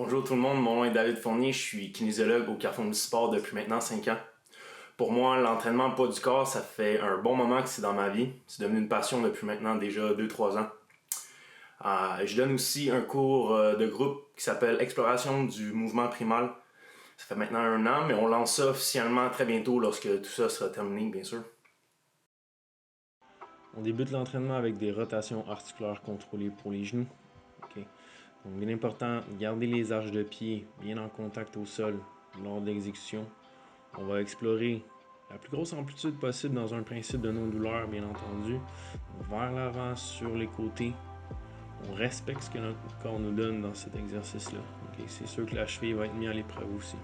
Bonjour tout le monde, mon nom est David Fournier, je suis kinésiologue au Carrefour du Sport depuis maintenant 5 ans. Pour moi, l'entraînement poids du corps, ça fait un bon moment que c'est dans ma vie. C'est devenu une passion depuis maintenant déjà 2-3 ans. Je donne aussi un cours de groupe qui s'appelle Exploration du mouvement primal. Ça fait maintenant 1 an, mais on lance ça officiellement très bientôt lorsque tout ça sera terminé, bien sûr. On débute l'entraînement avec des rotations articulaires contrôlées pour les genoux. Okay. Donc, bien important, garder les arches de pied bien en contact au sol lors de l'exécution. On va explorer la plus grosse amplitude possible dans un principe de non-douleur, bien entendu. Vers l'avant, sur les côtés. On respecte ce que notre corps nous donne dans cet exercice-là. Okay. C'est sûr que la cheville va être mise à l'épreuve aussi.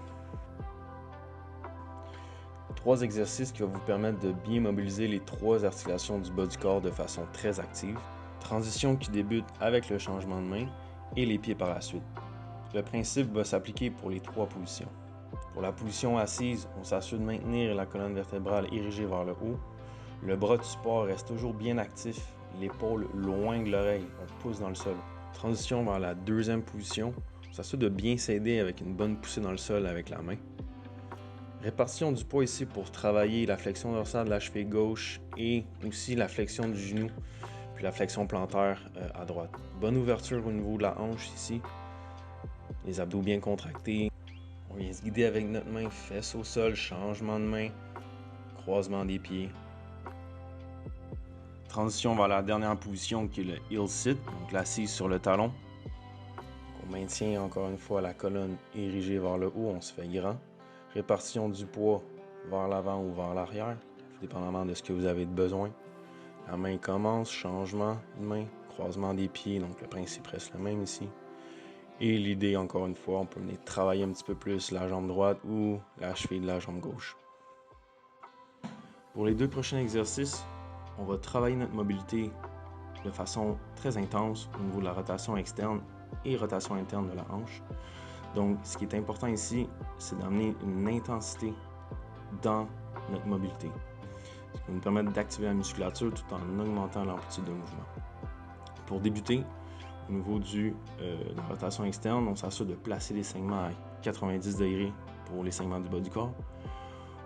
3 exercices qui vont vous permettre de bien mobiliser les 3 articulations du bas du corps de façon très active. Transition qui débute avec le changement de main et les pieds par la suite. Le principe va s'appliquer pour les 3 positions. Pour la position assise, on s'assure de maintenir la colonne vertébrale érigée vers le haut. Le bras de support reste toujours bien actif, l'épaule loin de l'oreille, on pousse dans le sol. Transition vers la deuxième position, on s'assure de bien s'aider avec une bonne poussée dans le sol avec la main. Répartition du poids ici pour travailler la flexion dorsale de la cheville gauche et aussi la flexion du genou, puis la flexion plantaire à droite. Bonne ouverture au niveau de la hanche ici. Les abdos bien contractés. On vient se guider avec notre main, fesse au sol, changement de main, croisement des pieds. Transition vers la dernière position qui est le heel sit, donc l'assise sur le talon. On maintient encore une fois la colonne érigée vers le haut, on se fait grand. Répartition du poids vers l'avant ou vers l'arrière, dépendamment de ce que vous avez de besoin. La main commence, changement de main, croisement des pieds, donc le principe reste le même ici. Et l'idée, encore une fois, on peut venir travailler un petit peu plus la jambe droite ou la cheville de la jambe gauche. Pour les 2 prochains exercices, on va travailler notre mobilité de façon très intense au niveau de la rotation externe et rotation interne de la hanche. Donc, ce qui est important ici, c'est d'amener une intensité dans notre mobilité. Ce qui va nous permettre d'activer la musculature tout en augmentant l'amplitude de mouvement. Pour débuter, au niveau de la rotation externe, on s'assure de placer les segments à 90 degrés pour les segments du bas du corps.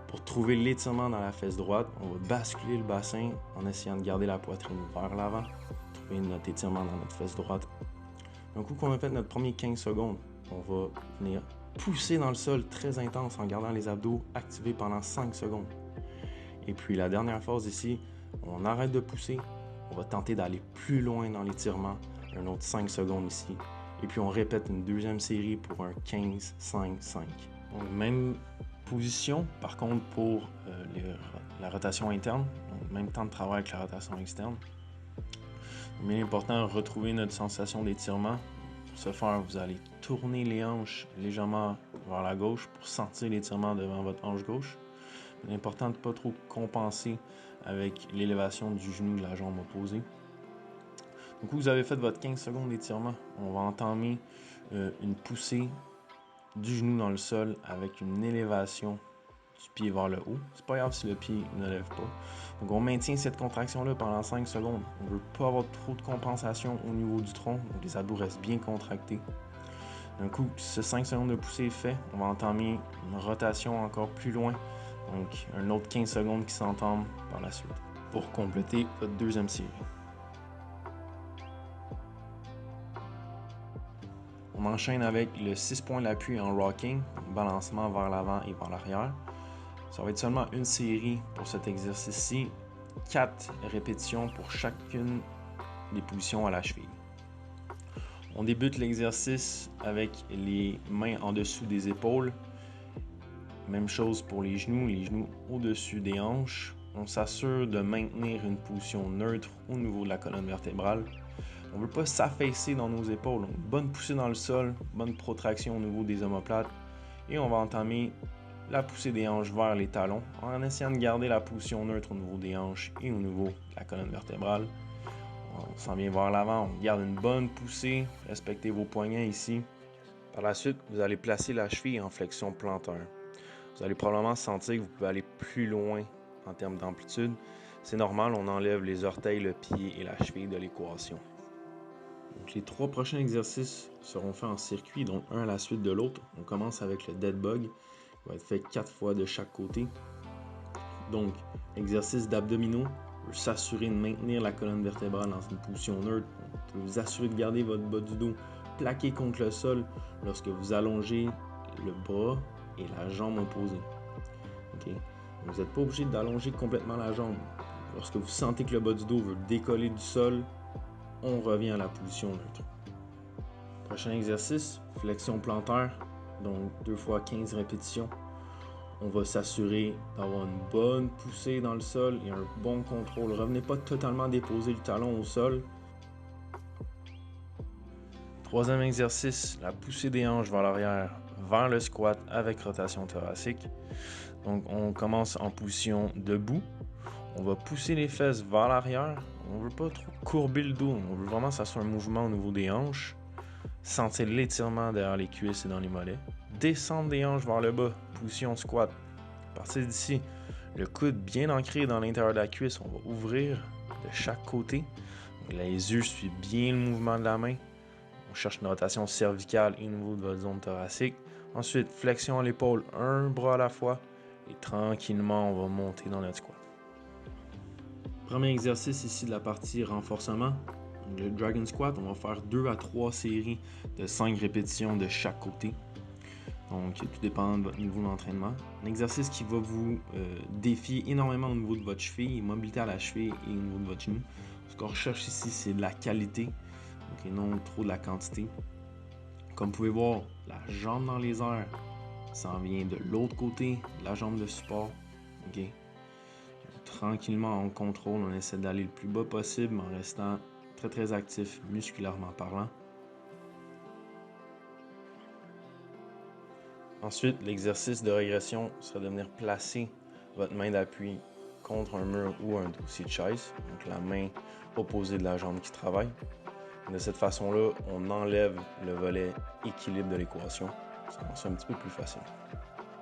Pour trouver l'étirement dans la fesse droite, on va basculer le bassin en essayant de garder la poitrine vers l'avant, trouver notre étirement dans notre fesse droite. Un coup qu'on a fait notre premier 15 secondes, on va venir pousser dans le sol très intense en gardant les abdos activés pendant 5 secondes. Et puis la dernière phase ici, on arrête de pousser, on va tenter d'aller plus loin dans l'étirement, un autre 5 secondes ici. Et puis on répète une deuxième série pour un 15-5-5. Donc même position, par contre pour la rotation interne, donc même temps de travail avec la rotation externe. Mais important, retrouver notre sensation d'étirement. Pour ce faire, vous allez tourner les hanches légèrement vers la gauche pour sentir l'étirement devant votre hanche gauche. Il est important de ne pas trop compenser avec l'élévation du genou de la jambe opposée. Donc, vous avez fait votre 15 secondes d'étirement. On va entamer une poussée du genou dans le sol avec une élévation du pied vers le haut. C'est pas grave si le pied ne lève pas. Donc, on maintient cette contraction-là pendant 5 secondes. On ne veut pas avoir trop de compensation au niveau du tronc. Donc, les abdos restent bien contractés. D'un coup, ce 5 secondes de poussée est fait, on va entamer une rotation encore plus loin. Donc, un autre 15 secondes qui s'entament par la suite pour compléter votre deuxième série. On enchaîne avec le 6 points d'appui en rocking, balancement vers l'avant et vers l'arrière. Ça va être seulement une série pour cet exercice-ci, 4 répétitions pour chacune des positions à la cheville. On débute l'exercice avec les mains en dessous des épaules. Même chose pour les genoux au-dessus des hanches. On s'assure de maintenir une position neutre au niveau de la colonne vertébrale. On ne veut pas s'affaisser dans nos épaules. Donc, bonne poussée dans le sol, bonne protraction au niveau des omoplates. Et on va entamer la poussée des hanches vers les talons en essayant de garder la position neutre au niveau des hanches et au niveau de la colonne vertébrale. On s'en vient vers l'avant, on garde une bonne poussée, respectez vos poignets ici. Par la suite, vous allez placer la cheville en flexion plantaire. Vous allez probablement sentir que vous pouvez aller plus loin en termes d'amplitude. C'est normal, on enlève les orteils, le pied et la cheville de l'équation. Donc, les 3 prochains exercices seront faits en circuit, donc un à la suite de l'autre. On commence avec le dead bug, qui va être fait 4 fois de chaque côté. Donc, exercice d'abdominaux, veut s'assurer de maintenir la colonne vertébrale dans une position neutre. On peut vous assurer de garder votre bas du dos plaqué contre le sol lorsque vous allongez le bras et la jambe opposée. Okay? Vous n'êtes pas obligé d'allonger complètement la jambe. Lorsque vous sentez que le bas du dos veut décoller du sol, on revient à la position neutre. Prochain exercice, flexion plantaire, donc 2 fois 15 répétitions. On va s'assurer d'avoir une bonne poussée dans le sol et un bon contrôle. Revenez pas totalement déposer le talon au sol. Troisième exercice, la poussée des hanches vers l'arrière, vers le squat avec rotation thoracique. Donc on commence en position debout. On va pousser les fesses vers l'arrière. On ne veut pas trop courber le dos. On veut vraiment que ça soit un mouvement au niveau des hanches. Sentir l'étirement derrière les cuisses et dans les mollets. Descendre des hanches vers le bas, position squat. À partir d'ici, le coude bien ancré dans l'intérieur de la cuisse, on va ouvrir de chaque côté. Donc, les yeux suivent bien le mouvement de la main. On cherche une rotation cervicale et au niveau de votre zone thoracique. Ensuite, flexion à l'épaule, un bras à la fois. Et tranquillement, on va monter dans notre squat. Premier exercice ici de la partie renforcement. Donc, le Dragon Squat, on va faire 2 à 3 séries de 5 répétitions de chaque côté. Donc, tout dépend de votre niveau d'entraînement. Un exercice qui va vous défier énormément au niveau de votre cheville, mobilité à la cheville et au niveau de votre genou. Ce qu'on recherche ici, c'est de la qualité, donc, et non trop de la quantité. Comme vous pouvez voir, la jambe dans les airs s'en vient de l'autre côté de la jambe de support. Okay. Tranquillement, on contrôle, on essaie d'aller le plus bas possible en restant très très actif musculairement parlant. Ensuite, l'exercice de régression sera de venir placer votre main d'appui contre un mur ou un dossier de chaise, donc la main opposée de la jambe qui travaille. De cette façon-là, on enlève le volet équilibre de l'équation. Ça rend ça un petit peu plus facile.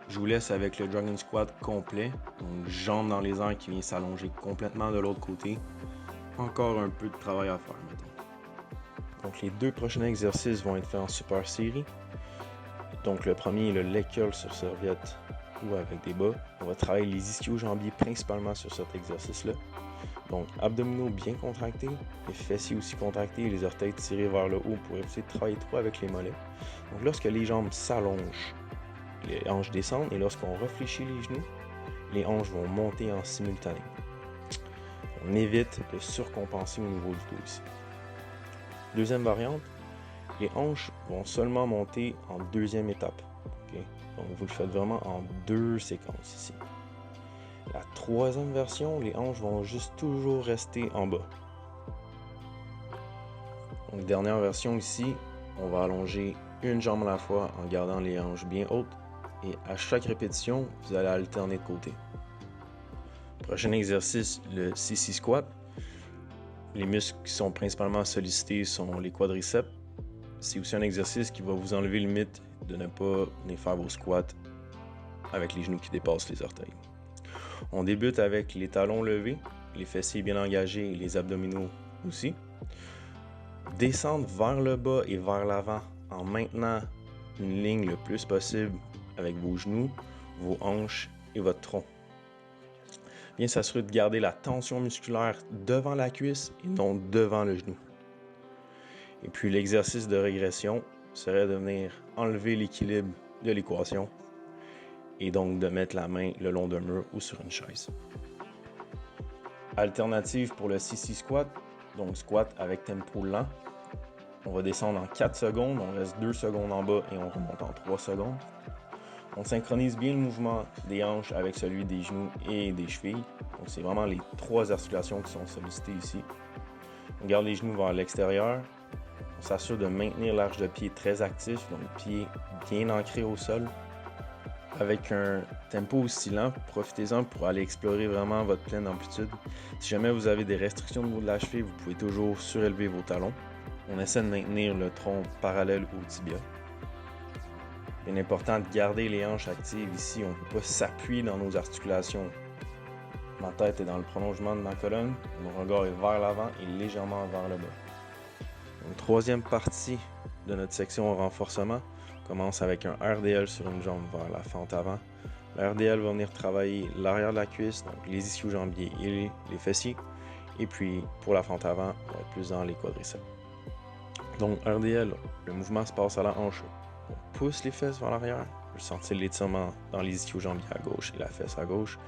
Je vous laisse avec le Dragon Squat complet, donc jambes dans les airs qui vient s'allonger complètement de l'autre côté. Encore un peu de travail à faire maintenant. Donc les 2 prochains exercices vont être faits en super série. Donc le premier est le leg curl sur serviette ou avec des bas. On va travailler les ischio-jambiers principalement sur cet exercice-là. Donc abdominaux bien contractés, les fessiers aussi contractés, les orteils tirés vers le haut pour éviter de travailler trop avec les mollets. Donc lorsque les jambes s'allongent, les hanches descendent et lorsqu'on réfléchit les genoux, les hanches vont monter en simultané. On évite de surcompenser au niveau du dos ici. Deuxième variante, les hanches vont seulement monter en deuxième étape. Okay? Donc vous le faites vraiment en 2 séquences ici. La troisième version, les hanches vont juste toujours rester en bas. Donc dernière version ici, on va allonger une jambe à la fois en gardant les hanches bien hautes et à chaque répétition, vous allez alterner de côté. Prochain exercice, le CC Squat. Les muscles qui sont principalement sollicités sont les quadriceps. C'est aussi un exercice qui va vous enlever le mythe de ne pas venir faire vos squats avec les genoux qui dépassent les orteils. On débute avec les talons levés, les fessiers bien engagés et les abdominaux aussi. Descendre vers le bas et vers l'avant en maintenant une ligne le plus possible avec vos genoux, vos hanches et votre tronc. Bien s'assurer de garder la tension musculaire devant la cuisse et non devant le genou. Et puis l'exercice de régression serait de venir enlever l'équilibre de l'équation et donc de mettre la main le long d'un mur ou sur une chaise. Alternative pour le CC Squat, donc squat avec tempo lent. On va descendre en 4 secondes, on reste 2 secondes en bas et on remonte en 3 secondes. On synchronise bien le mouvement des hanches avec celui des genoux et des chevilles. Donc c'est vraiment les 3 articulations qui sont sollicitées ici. On garde les genoux vers l'extérieur. On s'assure de maintenir l'arche de pied très actif, donc pied bien ancré au sol. Avec un tempo aussi lent, profitez-en pour aller explorer vraiment votre pleine amplitude. Si jamais vous avez des restrictions au niveau de la cheville, vous pouvez toujours surélever vos talons. On essaie de maintenir le tronc parallèle au tibia. Il est important de garder les hanches actives ici. On ne peut pas s'appuyer dans nos articulations. Ma tête est dans le prolongement de ma colonne. Mon regard est vers l'avant et légèrement vers le bas. Donc, troisième partie de notre section renforcement, on commence avec un RDL sur une jambe vers la fente avant. Le RDL va venir travailler l'arrière de la cuisse, donc les ischio-jambiers et les fessiers. Et puis, pour la fente avant, on va être plus dans les quadriceps. Donc, RDL, le mouvement se passe à la hanche. On pousse les fesses vers l'arrière. On peut sentir l'étirement dans les ischio-jambiers à gauche et la fesse à gauche.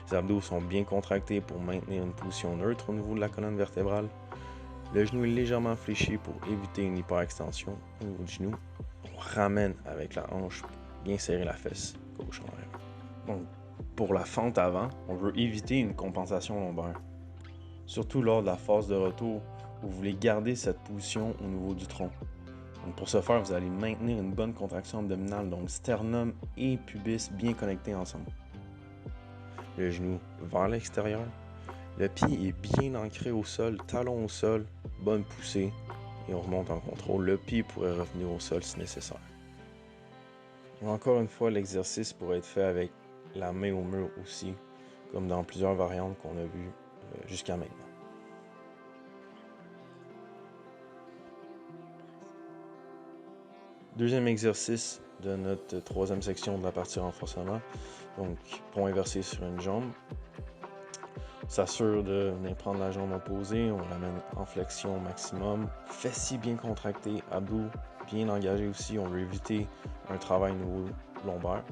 Les abdos sont bien contractés pour maintenir une position neutre au niveau de la colonne vertébrale. Le genou est légèrement fléchi pour éviter une hyperextension au niveau du genou. On ramène avec la hanche pour bien serrer la fesse gauche en arrière. Donc, pour la fente avant, on veut éviter une compensation lombaire. Surtout lors de la phase de retour où vous voulez garder cette position au niveau du tronc. Donc pour ce faire, vous allez maintenir une bonne contraction abdominale, donc sternum et pubis bien connectés ensemble. Le genou vers l'extérieur. Le pied est bien ancré au sol, talon au sol, bonne poussée et on remonte en contrôle. Le pied pourrait revenir au sol si nécessaire. Et encore une fois, l'exercice pourrait être fait avec la main au mur aussi, comme dans plusieurs variantes qu'on a vues jusqu'à maintenant. Deuxième exercice de notre troisième section de la partie renforcement. Donc, pont inversé sur une jambe. On s'assure de venir prendre la jambe opposée, on l'amène en flexion au maximum. Fessiers bien contractés, abdos bien engagés aussi. On veut éviter un travail au niveau lombaire.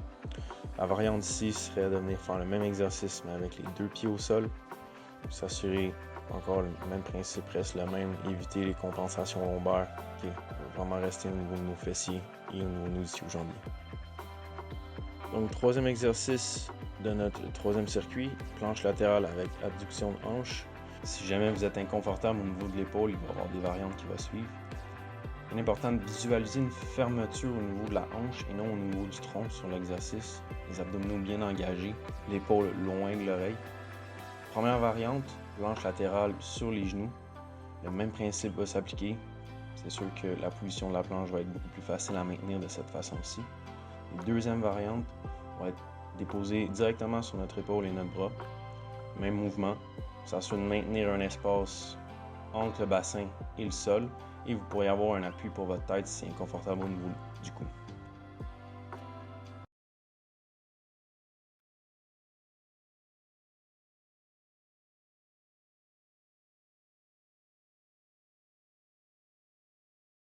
La variante ici serait de venir faire le même exercice, mais avec les deux pieds au sol. S'assurer, encore le même principe, reste le même, éviter les compensations lombaires. Okay. On va vraiment rester au niveau de nos fessiers et au niveau de nos ischio-jambiers. Donc, troisième exercice de notre troisième circuit, planche latérale avec abduction de hanche. Si jamais vous êtes inconfortable au niveau de l'épaule, il va y avoir des variantes qui vont suivre. Il est important de visualiser une fermeture au niveau de la hanche et non au niveau du tronc sur l'exercice. Les abdominaux bien engagés, l'épaule loin de l'oreille. Première variante, planche latérale sur les genoux. Le même principe va s'appliquer. C'est sûr que la position de la planche va être beaucoup plus facile à maintenir de cette façon-ci. Deuxième variante, on va être déposé directement sur notre épaule et notre bras. Même mouvement. On s'assure de maintenir un espace entre le bassin et le sol. Et vous pourrez avoir un appui pour votre tête si c'est inconfortable au niveau du cou.